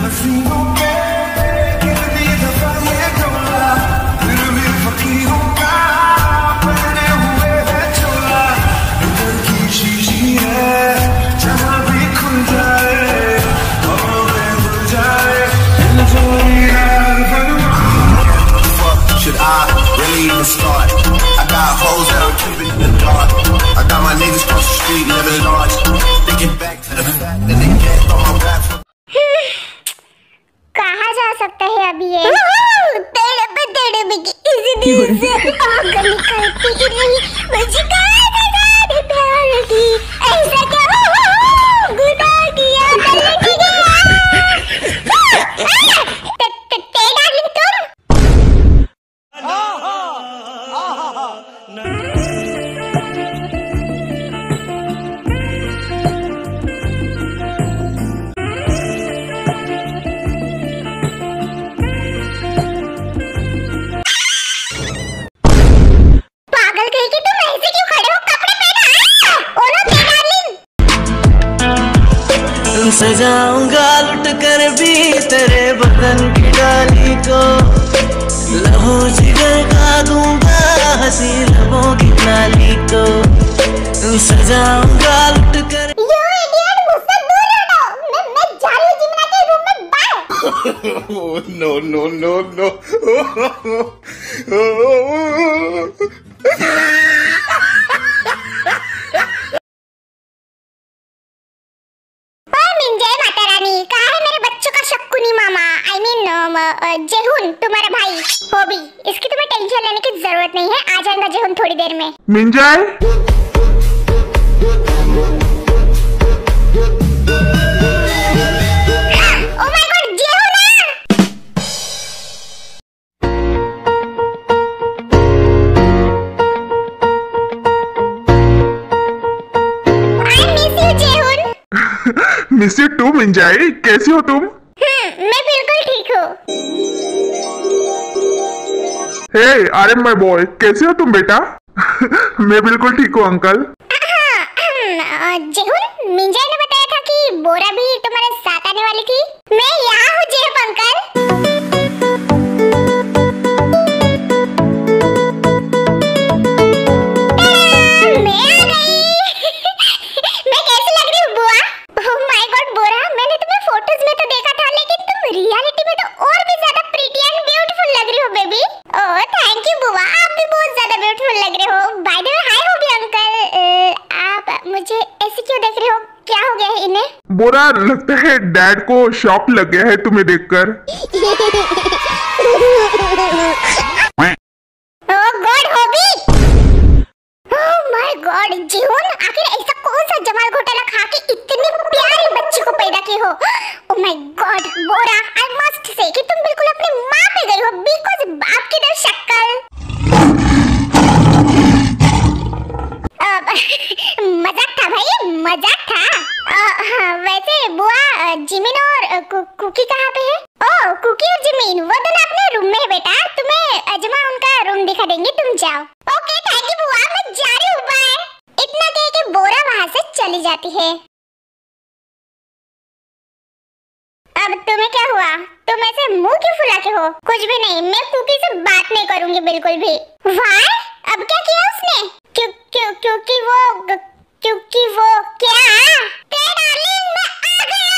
हसीनों पे कितनी दफा ये डोला, फिर भी फकीरों का पहने हुए है चोला। दिल की शीशी है जहाँ भी खुल जाए, हवा में घुल जाए, दिल जोड़ी यार बन। Should I really even start? I got hoes that I'm keeping in the dark. I got my niggas across the street living large. Thinking back to the fact that they can't throw my rap. कहाँ जा सकता है अभी ये? आग निकलती रही मुझे प्यार की, ऐसा क्या गुनाह किया डार्लिंग सजाऊंगा लुट कर भी तेरे बदन की डाली को, लहू जिगर का दूंगा हंसी लबों की नाली को, सजाऊंगा लुट कर। यो इडियट, मुझसे दूर रहो। मैं जा रही हूँ जिमना के रूम में बाहर। No no no no. Jehun तुम्हारा भाई हो भी, इसकी तुम्हें टेंशन लेने की जरूरत नहीं है, आ जाएगा जेहुन थोड़ी देर में। Minjae oh my God, Jehun I miss you Jehun. Miss you too Minjae, कैसी हो तुम? मैं बिल्कुल ठीक हूँ। हे अरे माय बॉय, कैसे हो तुम बेटा? मैं बिल्कुल ठीक हूँ अंकल। जेहुन, मिंजाई ने बताया था कि बोरा भी तुम्हारे साथ आने वाली थी। मैं यहाँ हूँ जेहुन अंकल। मैं आ गई। मैं कैसी लग रही हूँ बुआ? ओह माय गॉड बोरा, मैंने तुम्हें फोटोज में तो देखा था, लेकिन तुम रियलिटी में तो और भी ज्यादा प्रीटी एंड ब्यूटीफुल लग रही हो बेबी। ओह थैंक यू बुआ, आप भी बहुत ज्यादा ब्यूटीफुल लग रहे हो। बाय द वे हाय हो भी अंकल। आप मुझे ऐसे क्यों देख रहे हो? क्या हो गया है इन्हें? बोरा, लगता है डैड को शॉक लग गया है तुम्हें देखकर। Oh God Hobi, oh my God Jeevan, आखिर ऐसा कौन सा जमाल घोटाला खा के इतनी प्यारी बच्ची को पैदा की हो? ओह my God Bora, I must say कि तुम बिल्कुल अपनी माँ पे गई हो, बिकॉज़ बाप की तरह शक्ल। मजाक था भाई, मजाक था। वैसे बुआ, जिमिन और कुकी कहाँ पे है? ओह कुकी और जिमिन वो दोनों अपने रूम में है बेटा, तुम्हें अजमा उनका रूम दिखा देंगे, तुम जाओ। ओके थैंक यू बुआ, मैं जा रही हूँ, बाय। इतना कह के बोरा वहाँ से चली जाती है। अब तुम्हें क्या हुआ? तुम ऐसे मुंह क्यों फुला के हो? कुछ भी नहीं, मैं कुकी से बात नहीं करूंगी बिल्कुल भी। वाह, अब क्या किया उसने? क्योंकि वो क्या? डार्लिंग मैं आ गया।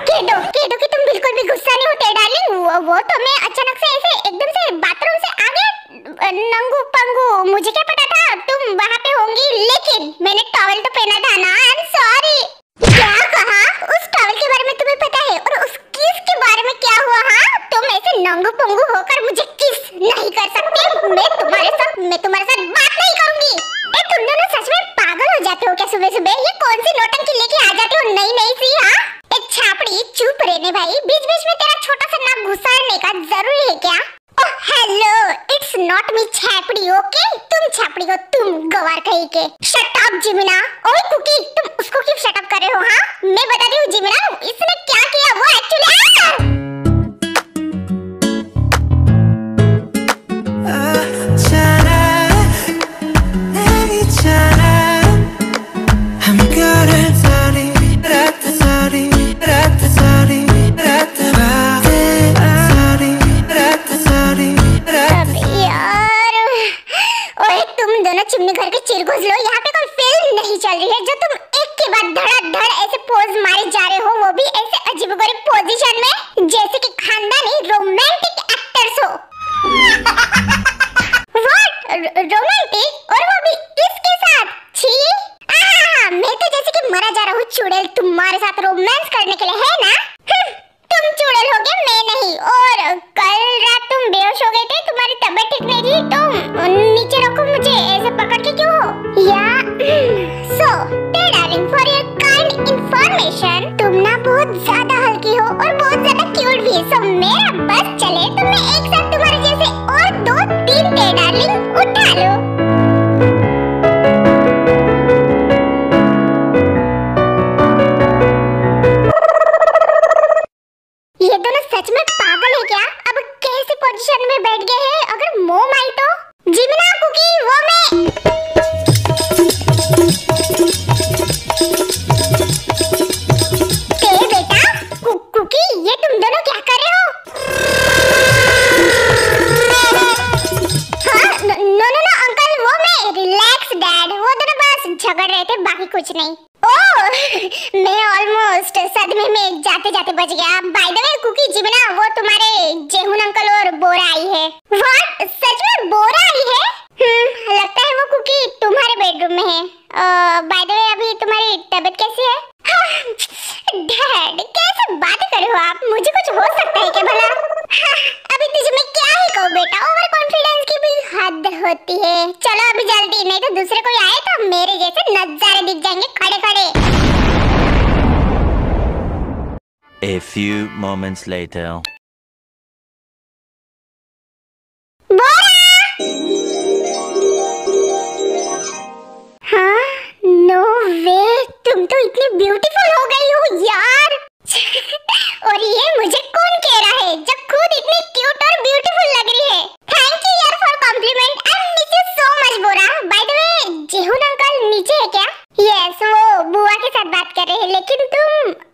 केडो कि तुम बिल्कुल भी गुस्सा नहीं होते डार्लिंग। वो तो मैं अचानक से ऐसे एकदम से बाथरूम से आ गया नंगू पंगू, मुझे क्या पता था तुम वहाँ पे होंगी, लेकिन मैंने टॉवल तो पहना था ना। I am sorry. क्या कहा? उस टॉवल के बारे में तुम्हें पता है? और उस किस के बारे में क्या हुआ? हाँ तुम ऐसे नंगू पंगू होकर मुझे किस नहीं कर सकते। मैं तुम्हारे साथ बात नहीं करूंगी। तुम दोनों सच में पागल हो जाते हो क्या सुबह सुबह? ये कौन सी नौटंकी लेके आ जाते हो नई सी? हाँ एक छापड़ी, चुप रहने भाई, बीच बीच में तेरा छोटा सा नाक घुसाने का जरूरी है क्या? Oh hello, it's not me छापड़ी, ओके? तुम छापड़ी हो, तुम गवार कहीं के। Shut up Jimina. ओए कुकी, तुम उसको क्यों शट अप कर रहे हो? हाँ मैं बता रही हूँ जिमिना, इसने क्या किया वो एक्चुअली। पोज लो, यहाँ पे कोई फिल्म नहीं चल रही है जो तुम एक के बाद धड़ाधड़ ऐसे पोज मारे जा रहे हो, वो भी ऐसे अजीबोगरीब पोजीशन में जैसे कि खानदानी रोमांटिक एक्टर्स हो। व्हाट रोमांटिक, और वो भी किसके साथ? छी, मैं तो जैसे कि मरा जा रहा हूँ। चुड़ैल तुम्हारे साथ रोमांस करने के लिए है ना? तुम चुड़ैल हो गए, मैं नहीं। और कल रात तुम बेहोश हो गए थे, तुम्हारी तबीयत ठीक नहीं थी, तुम नीचे रखो मुझे ऐसे पकड़ के क्यों हो? या so darling, for your kind information, तुम ना बहुत ज्यादा हल्की हो और बहुत ज्यादा क्यूट भी। सो मेरा बस चले तो मैं एक साथ तुम्हारे जैसे और 2-3 डार्लिंग उठा लो। ये दोनों सच में पागल है क्या? अब कैसी पोजीशन में बैठ गए हैं? अगर मोम आई तो? जिमिना कुकी, वो मैं। बेटा कुकी, ये तुम दोनों क्या कर रहे हो? हाँ, नो अंकल, वो मैं। रिलैक्स डैड, वो दोनों बस झगड़ रहे थे, बाकी कुछ नहीं। ओह, मैं ऑलमोस्ट सदमे में जाते जाते बच गया। बाय द वे कुकी, जिमिना, वो तुम्हारे जेहुन अंकल और बोरा आई है। व्हाट, सच में बोरा आई है? लगता है वो कुकी तुम्हारे बेडरूम में है। बाय द वे अभी तुम्हारी तबीयत कैसी है? डैड, कैसे बातें कर रहे हो आप? मुझे कुछ हो सकता है क्या भला? अभी तुझे मैं क्या ही कहूँ बेटा, ओवर कॉन्फिडेंस की भी हद होती है। चलो अभी जल्दी, नहीं तो दूसरे कोई आए तो मेरे जैसे नजारे दिख जाएंगे खड़े खड़े। A few moments later. हाँ, नो वे, तुम तो इतनी ब्यूटीफुल हो गई हो यार। और ये मुझे कौन कह रहा है जब खुद इतनी क्यूट और ब्यूटीफुल लग रही है? थैंक यू यार for compliment, I miss you so much Bora. By the way Jehun uncle नीचे है क्या? यस, वो बुआ के साथ बात कर रहे हैं। लेकिन तुम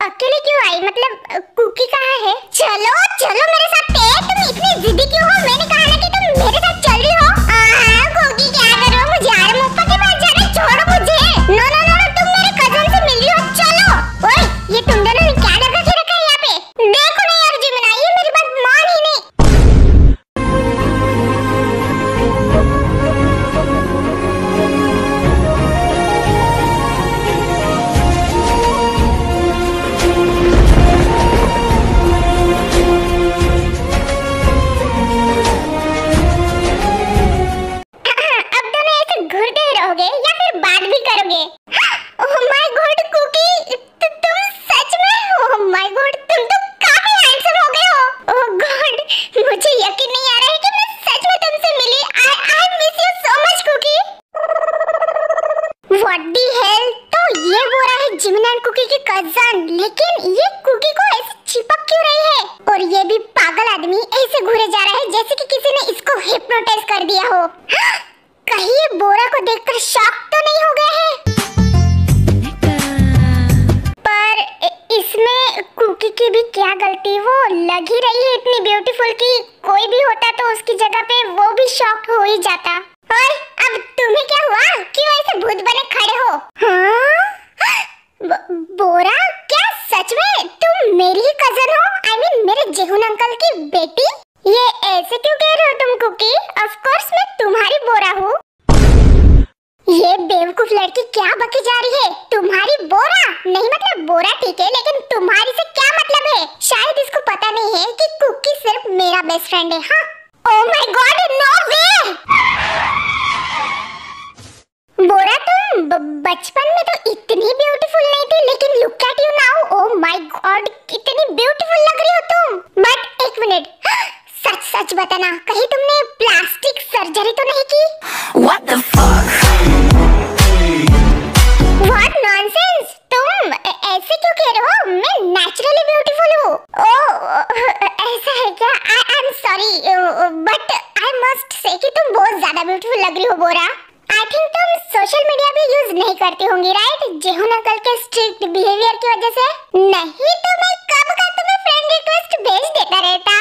अकेले क्यों आई? मतलब कुकी कहाँ है? चलो चलो मेरे साथ। तुम इतनी जिद्दी क्यों हो? मैंने कहा ना कि तुम मेरे साथ चल रही हो। कुकी क्या कर रहे हो? मुझे यार मुफ्त के पास जाना, छोड़ो मुझे। नो नो नो, तुम मेरे कजन से मिल रही हो, चलो। ओए, ये तुम दोनों ने क्या लगा के रखा है यहाँ पे? देखो ना यार जिमिना, ये मेरी बात मान ही नहीं। लेकिन ये कुकी को ऐसे चिपक क्यों रही है? और ये भी पागल आदमी ऐसे घूरे जा रहा है जैसे कि किसी ने इसको हिप्नोटाइज कर दिया हो। कहीं ये बोरा को देखकर शॉक तो नहीं हो गया है? पर इसमें कुकी की भी क्या गलती? वो लग ही रही है इतनी ब्यूटीफुल कि कोई भी होता तो उसकी जगह पे वो भी शॉक हो ही जाता। और अब तुम्हें क्या हुआ? क्यों ऐसे भूत बने खड़े हो? बोरा, क्या सच में तुम मेरी ही कजन हो? I mean, मेरे जेहुन अंकल की बेटी? ये ऐसे क्यों कह रहे हो तुम कुकी? ऑफ कोर्स मैं तुम्हारी बोरा हूँ। ये बेवकूफ लड़की क्या बकी जा रही है? तुम्हारी बोरा? नहीं मतलब बोरा ठीक है, लेकिन तुम्हारी से क्या मतलब है? शायद इसको पता नहीं है कि कुकी सिर्फ मेरा बेस्ट फ्रेंड है। हाँ? ओह माय गॉड, नो वे! बोरा, तुम बचपन में तो इतनी ब्यूटीफुल नहीं थी, लेकिन look at you now. Oh my God, कितनी ब्यूटीफुल लग रही हो तुम। बट एक मिनट, सच सच बताना, कहीं तुमने प्लास्टिक सर्जरी तो नहीं की? What the fuck? What nonsense! तुम ऐसे क्यों कह रहे हो? मैं नेचुरली ब्यूटीफुल हूँ। ओह, ऐसा है क्या? I am sorry, but I must say कि तुम बहुत ज्यादा ब्यूटीफुल लग रही हो बोरा। आई थिंक तुम सोशल मीडिया भी यूज नहीं करती होंगी, राइट? जेहुन अंकल के स्ट्रिक्ट बिहेवियर की वजह से। नहीं तो मैं कब का तुम्हें फ्रेंड रिक्वेस्ट भेज देता रहता।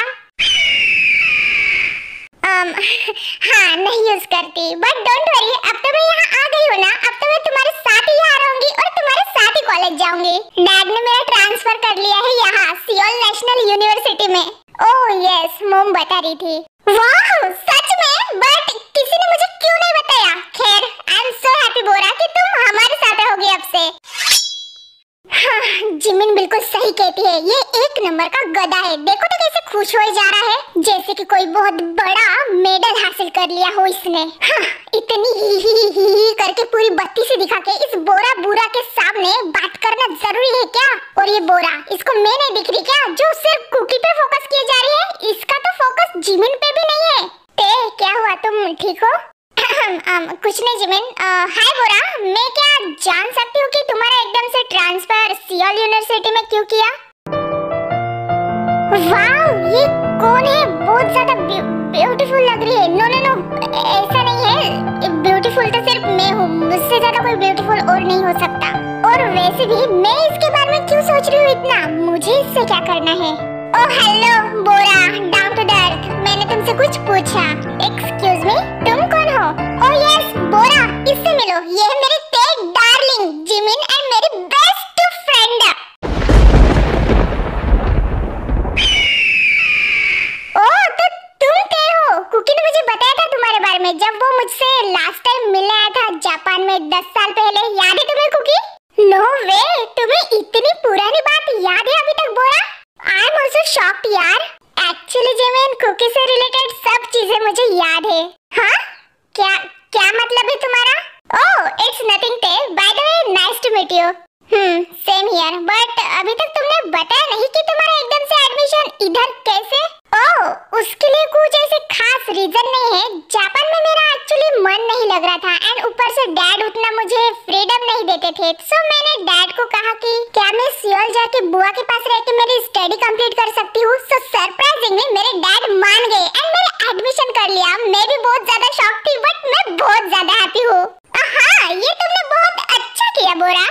हाँ नहीं यूज करती, बट डोंट वरी, अब तो मैं यहाँ आ गई हूँ ना, अब तो मैं तुम्हारे साथ ही यहाँ रहूंगी और तुम्हारे साथ ही कॉलेज जाऊंगी। डैड ने मेरा ट्रांसफर कर लिया है यहाँ सियोल नेशनल यूनिवर्सिटी में। ओह यस, मोम बता रही थी। वाह सच में? बट किसी ने मुझे क्यों नहीं बताया? खैर आई एम सो हैप्पी बोरा कि तुम हमारे साथ रहोगी अब से। हाँ, जिमिन बिल्कुल सही कहती है, ये एक नंबर का गधा है। देखो तो कैसे खुश हो जा रहा है, जैसे कि कोई बहुत बड़ा मेडल हासिल कर लिया हो इसने। हाँ, इतनी ही करके पूरी बत्ती से दिखा के इस बोरा बुरा के सामने बात करना जरूरी है क्या? और ये बोरा, इसको मैं नहीं दिख रही क्या जो सिर्फ कुकी पे फोकस किए जा रही है? इसका तो फोकस जिमिन पे भी नहीं है। ते क्या हुआ, तुम ठीक हो? कुछ नहीं जिमिन। हाय बोरा, मैं क्या जान सकती हूँ कि तुम्हारा एकदम से ट्रांसफर सियोल यूनिवर्सिटी में क्यों किया? वाव, ये कौन है? बहुत ज्यादा ब्यूटीफुल लग रही है। नो नो नो, ऐसा नहीं है, ब्यूटीफुल तो सिर्फ मैं हूँ, मुझसे ज्यादा कोई ब्यूटीफुल और नहीं हो सकता। और वैसे भी मैं इसके बारे में क्यों सोच रही हूँ इतना? मुझे इससे क्या करना है? Oh hello Bora, down to the earth, मैंने तुमसे कुछ पूछा। एक्सक्यूज मी, तुम कौन हो? ओह यस बोरा, इससे मिलो, ये है मेरी टेक डार्लिंग जिमिन एंड मेरी बेस्ट फ्रेंड। ओह तो तुम थे हो? कुकी ने मुझे बताया था तुम्हारे बारे में जब वो मुझसे लास्ट टाइम मिलने आया था जापान में 10 साल पहले। याद है तुम्हें कुकी? नो वे, तुम्हें इतनी पुरानी बात याद है अभी तक बोरा? आई एम ऑल्सो शॉक्ड यार। एक्चुअली जिमिन, कुकी से रिलेटेड सब चीजें मुझे याद है। हाँ? क्या क्या मतलब है तुम्हारा? ओह इट्स नथिंग टे, by the way nice to meet you. Same here, but अभी तक तुमने बताया नहीं कि तुम्हारा एकदम से एडमिशन इधर कैसे? ओह, उसके लिए कुछ ऐसे खास रीजन नहीं है। जापान में मेरा एक्चुअली मन नहीं लग रहा था एंड ऊपर से डैड उतना मुझे फ्रीडम नहीं देते थे। सो मैंने डैड को कहा कि क्या मैं सियोल जाके बुआ के पास रह के मेरी स्टडी कंप्लीट कर सकती हूँ। सो सरप्राइजिंगली मेरे डैड मान गए एंड मेरा एडमिशन कर लिया। मैं भी बहुत ज्यादा शॉक थी बट मैं बहुत ज्यादा हैप्पी हूँ। हाँ, ये तुमने बहुत अच्छा किया बोरा।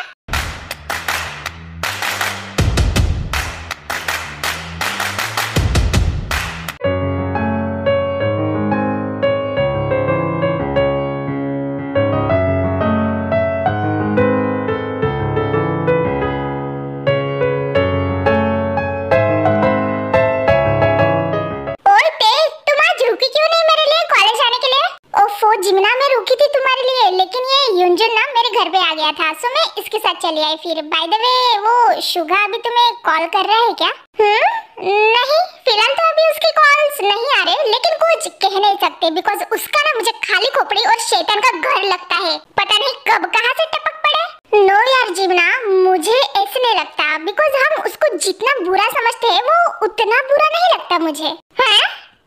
जिमिना मैं रुकी थी तुम्हारे लिए, लेकिन ये युंजुन ना मेरे घर पे आ गया था, सो मैं इसके साथ चली आई। फिर बाय द वे वो शुगा अभी तुम्हें कॉल कर रहा है क्या? नहीं, फिलहाल तो अभी उसके कॉल्स नहीं आ रहे, लेकिन कुछ कह नहीं सकते बिकॉज उसका ना मुझे खाली खोपड़ी और शैतान का घर लगता है। पता नहीं कब कहाँ से टपक पड़े। नो यार जिमिना, मुझे ऐसे नहीं लगता बिकॉज हम उसको जितना बुरा समझते हैं वो उतना बुरा नहीं लगता मुझे। हाँ?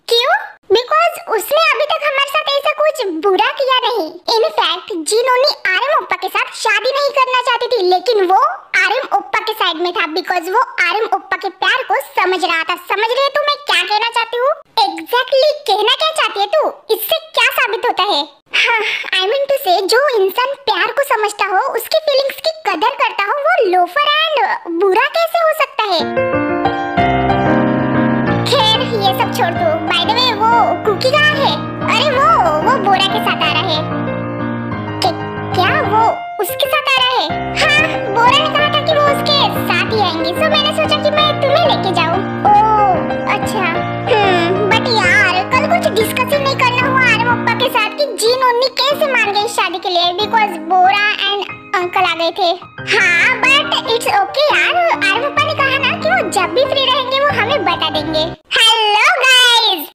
क्यों? बिकॉज उसने अभी तक हमारे साथ ऐसा कुछ बुरा किया नहीं। इनफैक्ट जिनोनी आरएम ओप्पा के साथ शादी नहीं करना चाहती थी, लेकिन वो आरएम ओप्पा के साइड में था बिकॉज वो आरएम ओप्पा के प्यार को समझ रहा था। समझ रही है तू मैं क्या कहना चाहती हूँ? एग्जैक्टली कहना क्या चाहती है तू? इससे क्या साबित होता है? हाँ, आई मीन टू से जो इंसान प्यार को समझता हो, उसकी फीलिंग्स की कदर करता हो, वो लोफर एंड बुरा कैसे हो सकता है? खैर ये सब छोड़ दो। बाय द वे वो कुकी कहाँ है? अरे वो बोरा के साथ आ रहा है। क्या वो उसके साथ आ रहा है? हाँ, बोरा ने कहा था कि वो उसके साथ ही आएंगे, सो मैंने सोचा कि मैं तुम्हें लेके जाऊँ। ओह अच्छा। बट यार कल कुछ डिस्कशन नहीं करना हुआ आरएम ओप्पा के साथ कि जीन ओन्नी कैसे मान गई शादी के लिए बिकॉज बोरा एंड अंकल आ गए थे। हाँ बट इट्स ओके यार, आरएम ओप्पा ने कहा ना कि वो जब भी फ्री रहेंगे वो हमें बता देंगे। हेलो गाइस,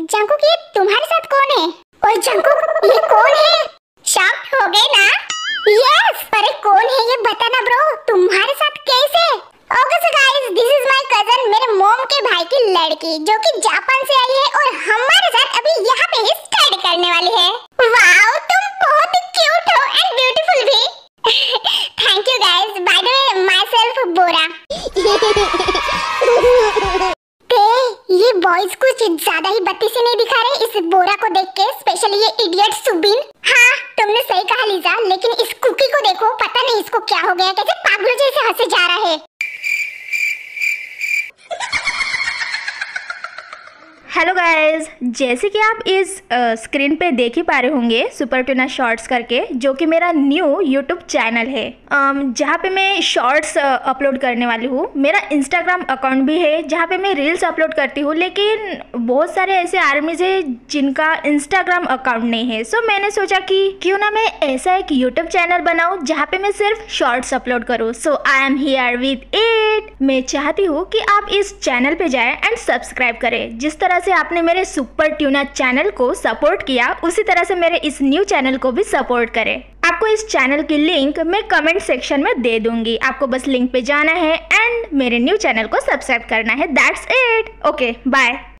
जंकुक ये तुम्हारे साथ कौन है? और जंकुक ये कौन है? शॉक्ड हो गए ना? यस, अरे कौन है ये बताना ब्रो, तुम्हारे साथ कैसे? Okay so guys, this is my cousin, मेरे मॉम के भाई की लड़की जो कि जापान से आई है और हमारे साथ अभी यहाँ पे ही स्टडी करने वाली है। वाओ, तुम बहुत क्यूट हो एंड ब्यूटीफुल भी। Thank you guys. Bye the way my self boys कुछ ज्यादा ही बत्तीसी नहीं दिखा रहे इस बोरा को देख के, स्पेशली ये इडियट सुबिन। हाँ तुमने सही कहा लीजा, लेकिन इस कुकी को देखो, पता नहीं इसको क्या हो गया, कैसे पागलों जैसे हंसे जा रहा है। हेलो गाइस, जैसे कि आप इस स्क्रीन पे देख ही पा रहे होंगे सुपर ट्यूना शॉर्ट्स करके, जो कि मेरा न्यू यूट्यूब चैनल है जहाँ पे मैं शॉर्ट्स अपलोड करने वाली हूँ। मेरा इंस्टाग्राम अकाउंट भी है जहाँ पे मैं रील्स अपलोड करती हूँ, लेकिन बहुत सारे ऐसे आर्मीज है जिनका इंस्टाग्राम अकाउंट नहीं है। सो मैंने सोचा कि क्यों ना मैं ऐसा एक यूट्यूब चैनल बनाऊँ जहाँ पे मैं सिर्फ शॉर्ट्स अपलोड करूँ। So I am here with it. मैं चाहती हूँ कि आप इस चैनल पे जाएं एंड सब्सक्राइब करें। जिस तरह से आपने मेरे सुपर ट्यूना चैनल को सपोर्ट किया, उसी तरह से मेरे इस न्यू चैनल को भी सपोर्ट करें। आपको इस चैनल की लिंक मैं कमेंट सेक्शन में दे दूंगी, आपको बस लिंक पे जाना है एंड मेरे न्यू चैनल को सब्सक्राइब करना है। That's it. Okay bye.